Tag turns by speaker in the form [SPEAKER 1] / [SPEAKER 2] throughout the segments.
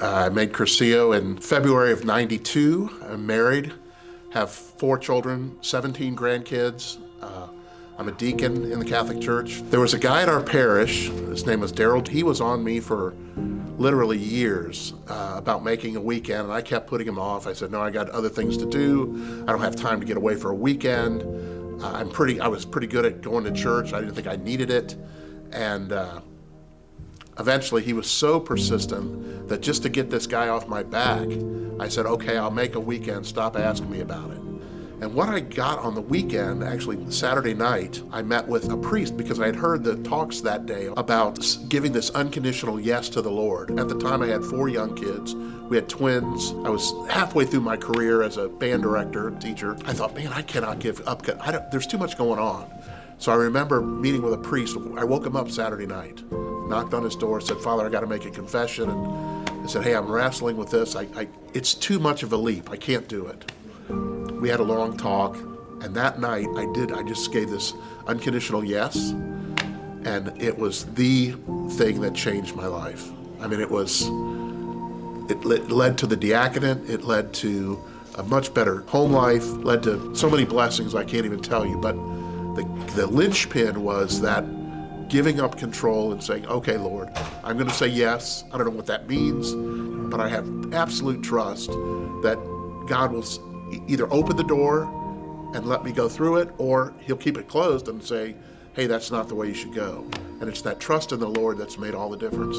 [SPEAKER 1] I made Cursillo in February of '92. I'm married, have 4 children, 17 grandkids. I'm a deacon in the Catholic Church. There was a guy at our parish, his name was Daryl. He was on me for literally years about making a weekend, and I kept putting him off. I said, no, I got other things to do. I don't have time to get away for a weekend. I was pretty good at going to church. I didn't think I needed it. And eventually he was so persistent that just to get this guy off my back, I said, okay, I'll make a weekend, stop asking me about it. And what I got on the weekend, actually Saturday night, I met with a priest because I had heard the talks that day about giving this unconditional yes to the Lord. At the time I had 4 young kids. We had twins. I was halfway through my career as a band director, teacher. I thought, man, I cannot give up. There's too much going on. So I remember meeting with a priest. I woke him up Saturday night, knocked on his door, said, Father, I got to make a confession. And I said, hey, I'm wrestling with this. It's too much of a leap. I can't do it. We had a long talk, and that night I just gave this unconditional yes, and it was the thing that changed my life. I mean, it led to the diaconate, it led to a much better home life, led to so many blessings I can't even tell you, but the linchpin was that giving up control and saying, okay, Lord, I'm gonna say yes. I don't know what that means, but I have absolute trust that God will either open the door and let me go through it, or he'll keep it closed and say, hey, that's not the way you should go. And it's that trust in the Lord that's made all the difference.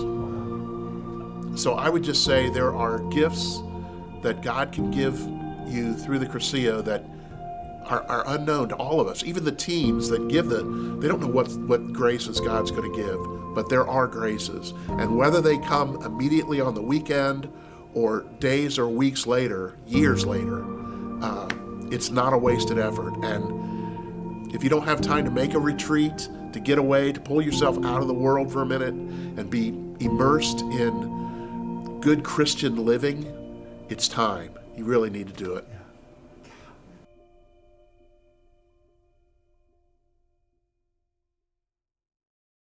[SPEAKER 1] So I would just say there are gifts that God can give you through the Cursillo that are unknown to all of us. Even the teams that give they don't know what graces God's going to give, but there are graces. And whether they come immediately on the weekend or days or weeks later, years later, it's not a wasted effort. And if you don't have time to make a retreat, to get away, to pull yourself out of the world for a minute and be immersed in good Christian living, it's time. You really need to do it.